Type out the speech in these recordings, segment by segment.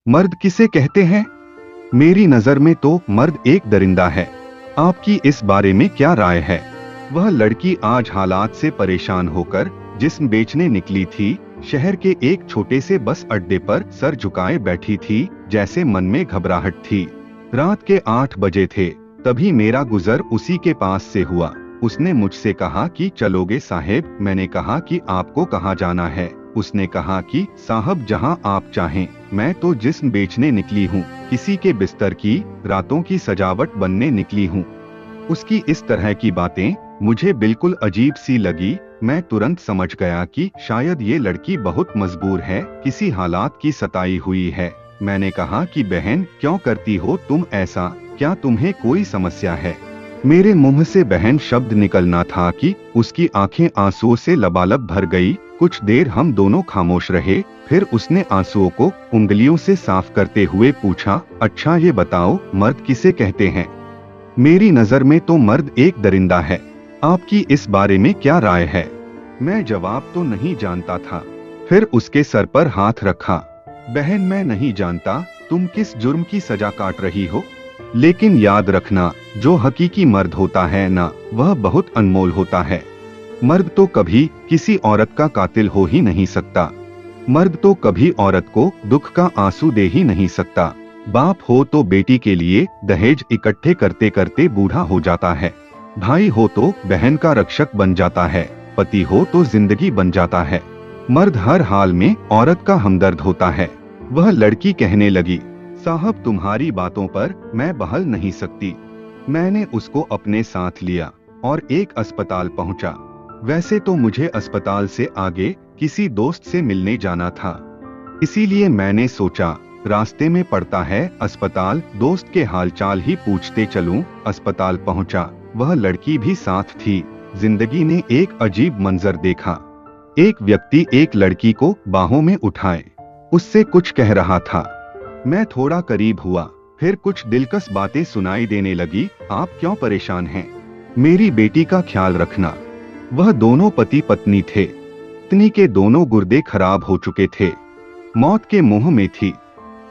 मर्द किसे कहते हैं? मेरी नजर में तो मर्द एक दरिंदा है। आपकी इस बारे में क्या राय है? वह लड़की आज हालात से परेशान होकर जिस्म बेचने निकली थी। शहर के एक छोटे से बस अड्डे पर सर झुकाए बैठी थी, जैसे मन में घबराहट थी। रात के 8 बजे थे, तभी मेरा गुजर उसी के पास से हुआ। उसने मुझसे कहा कि चलोगे साहेब? मैंने कहा कि आपको कहाँ जाना है? उसने कहा कि साहब जहाँ आप चाहें। मैं तो जिस्म बेचने निकली हूँ, किसी के बिस्तर की रातों की सजावट बनने निकली हूँ। उसकी इस तरह की बातें मुझे बिल्कुल अजीब सी लगी। मैं तुरंत समझ गया कि शायद ये लड़की बहुत मजबूर है, किसी हालात की सताई हुई है। मैंने कहा कि बहन क्यों करती हो तुम ऐसा? क्या तुम्हें कोई समस्या है? मेरे मुंह से बहन शब्द निकलना था कि उसकी आंखें आंसुओं से लबालब भर गई। कुछ देर हम दोनों खामोश रहे, फिर उसने आंसुओं को उंगलियों से साफ करते हुए पूछा, अच्छा ये बताओ मर्द किसे कहते हैं? मेरी नजर में तो मर्द एक दरिंदा है। आपकी इस बारे में क्या राय है? मैं जवाब तो नहीं जानता था। फिर उसके सर पर हाथ रखा। बहन मैं नहीं जानता तुम किस जुर्म की सजा काट रही हो, लेकिन याद रखना जो हकीकी मर्द होता है ना, वह बहुत अनमोल होता है। मर्द तो कभी किसी औरत का कातिल हो ही नहीं सकता। मर्द तो कभी औरत को दुख का आंसू दे ही नहीं सकता। बाप हो तो बेटी के लिए दहेज इकट्ठे करते करते बूढ़ा हो जाता है। भाई हो तो बहन का रक्षक बन जाता है। पति हो तो जिंदगी बन जाता है। मर्द हर हाल में औरत का हमदर्द होता है। वह लड़की कहने लगी, साहब तुम्हारी बातों पर मैं बहल नहीं सकती। मैंने उसको अपने साथ लिया और एक अस्पताल पहुंचा। वैसे तो मुझे अस्पताल से आगे किसी दोस्त से मिलने जाना था, इसीलिए मैंने सोचा रास्ते में पड़ता है अस्पताल, दोस्त के हालचाल ही पूछते चलूं। अस्पताल पहुंचा, वह लड़की भी साथ थी। जिंदगी ने एक अजीब मंजर देखा। एक व्यक्ति एक लड़की को बाहों में उठाए उससे कुछ कह रहा था। मैं थोड़ा करीब हुआ, फिर कुछ दिलकश बातें सुनाई देने लगी। आप क्यों परेशान हैं? मेरी बेटी का ख्याल रखना। वह दोनों पति पत्नी थे। पत्नी के दोनों गुर्दे खराब हो चुके थे, मौत के मुंह में थी।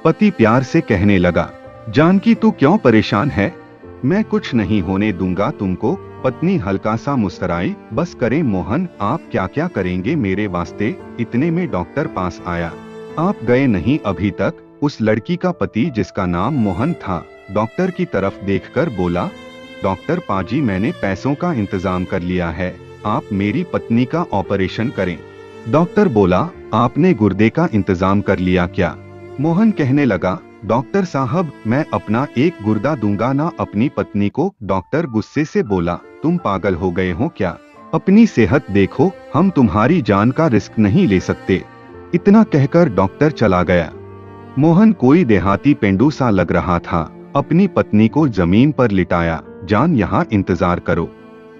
पति प्यार से कहने लगा, जानकी तू क्यों परेशान है? मैं कुछ नहीं होने दूंगा तुमको। पत्नी हल्का सा मुस्कुराई, बस करें मोहन, आप क्या क्या करेंगे मेरे वास्ते? इतने में डॉक्टर पास आया। आप गए नहीं अभी तक? उस लड़की का पति जिसका नाम मोहन था, डॉक्टर की तरफ देखकर बोला, डॉक्टर पाजी मैंने पैसों का इंतजाम कर लिया है, आप मेरी पत्नी का ऑपरेशन करें। डॉक्टर बोला, आपने गुर्दे का इंतजाम कर लिया क्या? मोहन कहने लगा, डॉक्टर साहब मैं अपना एक गुर्दा दूंगा ना अपनी पत्नी को। डॉक्टर गुस्से से बोला, तुम पागल हो गए हो क्या? अपनी सेहत देखो, हम तुम्हारी जान का रिस्क नहीं ले सकते। इतना कहकर डॉक्टर चला गया। मोहन कोई देहाती पेंडू सा लग रहा था। अपनी पत्नी को जमीन पर लिटाया, जान यहाँ इंतजार करो,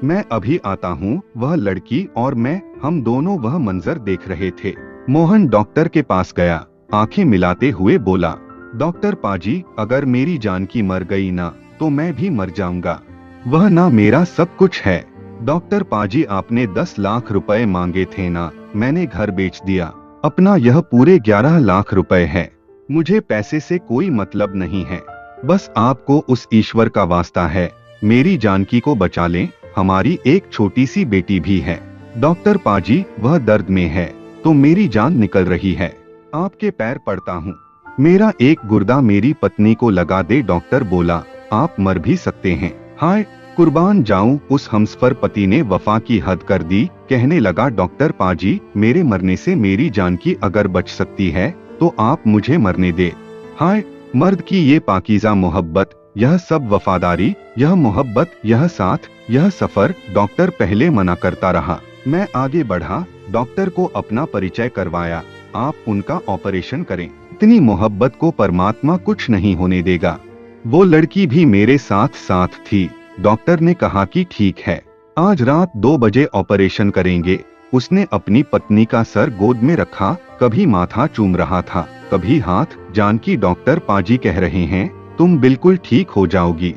मैं अभी आता हूँ। वह लड़की और मैं, हम दोनों वह मंजर देख रहे थे। मोहन डॉक्टर के पास गया, आंखें मिलाते हुए बोला, डॉक्टर पाजी अगर मेरी जानकी मर गई ना तो मैं भी मर जाऊंगा। वह ना मेरा सब कुछ है। डॉक्टर पाजी आपने 10 लाख रुपए मांगे थे ना, मैंने घर बेच दिया। अपना यह पूरे 11 लाख रुपए है। मुझे पैसे से कोई मतलब नहीं है, बस आपको उस ईश्वर का वास्ता है मेरी जानकी को बचा लें, हमारी एक छोटी सी बेटी भी है। डॉक्टर पाजी वह दर्द में है तो मेरी जान निकल रही है, आपके पैर पड़ता हूँ, मेरा एक गुर्दा मेरी पत्नी को लगा दे। डॉक्टर बोला, आप मर भी सकते हैं। हाय कुर्बान जाऊं, उस हमसफर पति ने वफा की हद कर दी। कहने लगा, डॉक्टर पाजी मेरे मरने से मेरी जानकी अगर बच सकती है तो आप मुझे मरने दे। हाय मर्द की ये पाकीज़ा मोहब्बत, यह सब वफादारी, यह मोहब्बत, यह साथ, यह सफर। डॉक्टर पहले मना करता रहा, मैं आगे बढ़ा, डॉक्टर को अपना परिचय करवाया, आप उनका ऑपरेशन करें, इतनी मोहब्बत को परमात्मा कुछ नहीं होने देगा। वो लड़की भी मेरे साथ साथ थी। डॉक्टर ने कहा कि ठीक है, आज रात 2 बजे ऑपरेशन करेंगे। उसने अपनी पत्नी का सर गोद में रखा, कभी माथा चूम रहा था, कभी हाथ। जानकी डॉक्टर पाजी कह रहे हैं, तुम बिल्कुल ठीक हो जाओगी,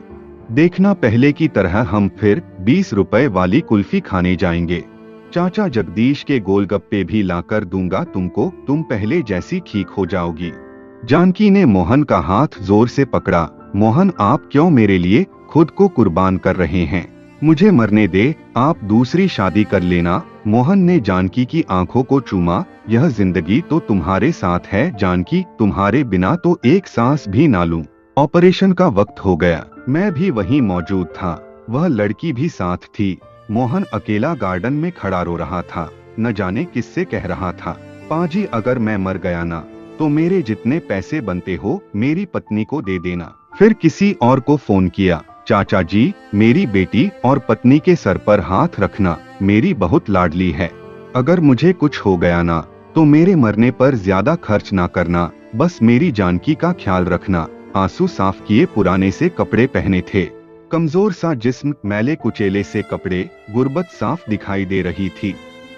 देखना पहले की तरह हम फिर 20 रुपए वाली कुल्फी खाने जाएंगे। चाचा जगदीश के गोलगप्पे भी लाकर दूंगा तुमको, तुम पहले जैसी ठीक हो जाओगी। जानकी ने मोहन का हाथ जोर से पकड़ा। मोहन, आप क्यों मेरे लिए खुद को कुर्बान कर रहे हैं? मुझे मरने दे, आप दूसरी शादी कर लेना। मोहन ने जानकी की आंखों को चूमा। यह जिंदगी तो तुम्हारे साथ है जानकी, तुम्हारे बिना तो एक सांस भी ना लूं। ऑपरेशन का वक्त हो गया। मैं भी वहीं मौजूद था, वह लड़की भी साथ थी। मोहन अकेला गार्डन में खड़ा रो रहा था, न जाने किससे कह रहा था, पाजी अगर मैं मर गया ना, तो मेरे जितने पैसे बनते हो मेरी पत्नी को दे देना। फिर किसी और को फोन किया, चाचा जी, मेरी बेटी और पत्नी के सर पर हाथ रखना, मेरी बहुत लाडली है। अगर मुझे कुछ हो गया ना, तो मेरे मरने पर ज्यादा खर्च ना करना, बस मेरी जानकी का ख्याल रखना। आंसू साफ किए पुराने से कपड़े पहने थे, कमजोर सा जिस्म, मैले कुचेले से कपड़े, गुर्बत साफ दिखाई दे रही थी।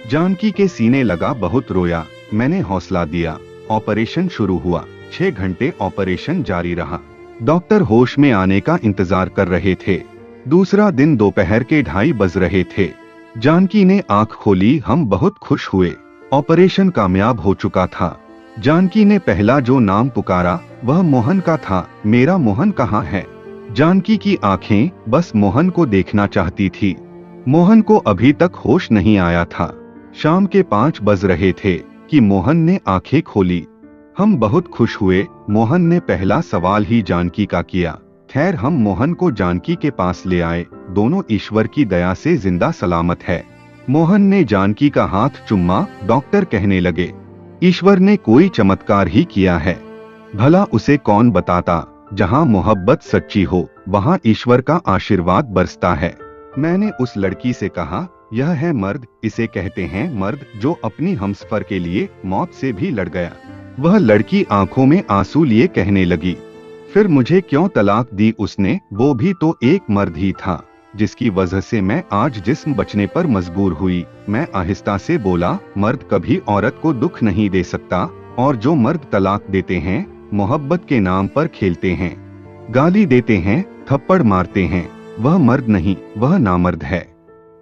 जानकी के सीने लगा, बहुत रोया। मैंने हौसला दिया। ऑपरेशन शुरू हुआ। 6 घंटे ऑपरेशन जारी रहा। डॉक्टर होश में आने का इंतजार कर रहे थे। दूसरा दिन दोपहर के 2:30 बज रहे थे। जानकी ने आंख खोली। हम बहुत खुश हुए। ऑपरेशन कामयाब हो चुका था। जानकी ने पहला जो नाम पुकारा वह मोहन का था। मेरा मोहन कहाँ है? जानकी की आंखें बस मोहन को देखना चाहती थी। मोहन को अभी तक होश नहीं आया था। शाम के 5 बज रहे थे कि मोहन ने आंखें खोली। हम बहुत खुश हुए। मोहन ने पहला सवाल ही जानकी का किया। खैर, हम मोहन को जानकी के पास ले आए। दोनों ईश्वर की दया से जिंदा सलामत है। मोहन ने जानकी का हाथ चुम्मा। डॉक्टर कहने लगे, ईश्वर ने कोई चमत्कार ही किया है। भला उसे कौन बताता, जहां मोहब्बत सच्ची हो वहां ईश्वर का आशीर्वाद बरसता है। मैंने उस लड़की से कहा, यह है मर्द, इसे कहते हैं मर्द जो अपनी हमसफर के लिए मौत से भी लड़ गया। वह लड़की आंखों में आंसू लिए कहने लगी, फिर मुझे क्यों तलाक दी उसने? वो भी तो एक मर्द ही था, जिसकी वजह से मैं आज जिस्म बचने पर मजबूर हुई। मैं आहिस्ता से बोला, मर्द कभी औरत को दुख नहीं दे सकता, और जो मर्द तलाक देते हैं मोहब्बत के नाम पर खेलते हैं, गाली देते हैं, थप्पड़ मारते हैं, वह मर्द नहीं, वह नामर्द है।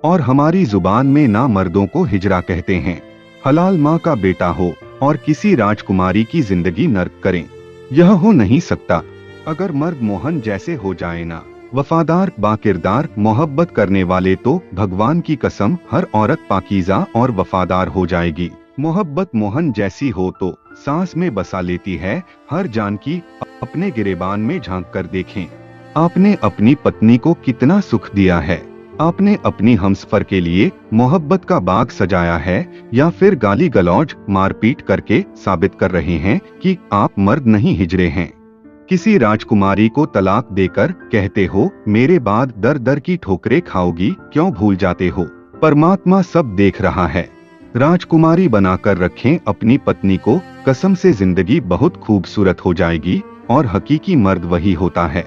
और हमारी जुबान में ना मर्दों को हिजरा कहते हैं। हलाल माँ का बेटा हो और किसी राजकुमारी की जिंदगी नर्क करें, यह हो नहीं सकता। अगर मर्द मोहन जैसे हो जाए ना, वफादार, बाकिरदार, मोहब्बत करने वाले, तो भगवान की कसम हर औरत पाकीज़ा और वफादार हो जाएगी। मोहब्बत मोहन जैसी हो तो सांस में बसा लेती है हर जान की। अपने गिरेबान में झांक कर देखें, आपने अपनी पत्नी को कितना सुख दिया है। आपने अपनी हमसफर के लिए मोहब्बत का बाग सजाया है, या फिर गाली गलौज मारपीट करके साबित कर रहे हैं कि आप मर्द नहीं हिजरे हैं। किसी राजकुमारी को तलाक देकर कहते हो मेरे बाद दर दर की ठोकरें खाओगी, क्यों भूल जाते हो? परमात्मा सब देख रहा है। राजकुमारी बनाकर रखें अपनी पत्नी को, कसम से जिंदगी बहुत खूबसूरत हो जाएगी। और हकीकी मर्द वही होता है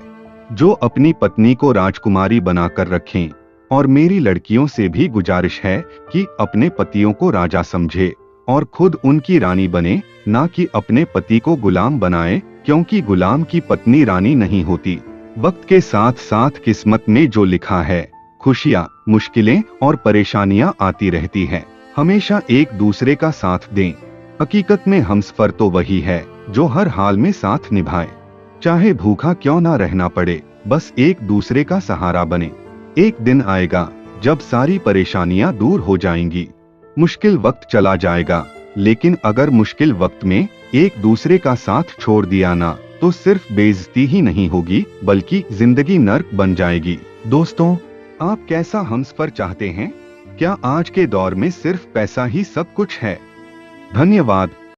जो अपनी पत्नी को राजकुमारी बनाकर रखें। और मेरी लड़कियों से भी गुजारिश है कि अपने पतियों को राजा समझे और खुद उनकी रानी बने, ना कि अपने पति को गुलाम बनाए, क्योंकि गुलाम की पत्नी रानी नहीं होती। वक्त के साथ साथ किस्मत में जो लिखा है, खुशियां, मुश्किलें और परेशानियां आती रहती हैं। हमेशा एक दूसरे का साथ दें। हकीकत में हमसफर तो वही है जो हर हाल में साथ निभाए, चाहे भूखा क्यों ना रहना पड़े, बस एक दूसरे का सहारा बने। एक दिन आएगा जब सारी परेशानियां दूर हो जाएंगी, मुश्किल वक्त चला जाएगा, लेकिन अगर मुश्किल वक्त में एक दूसरे का साथ छोड़ दिया ना, तो सिर्फ बेइज्जती ही नहीं होगी बल्कि जिंदगी नर्क बन जाएगी। दोस्तों, आप कैसा हमसफर चाहते हैं? क्या आज के दौर में सिर्फ पैसा ही सब कुछ है? धन्यवाद।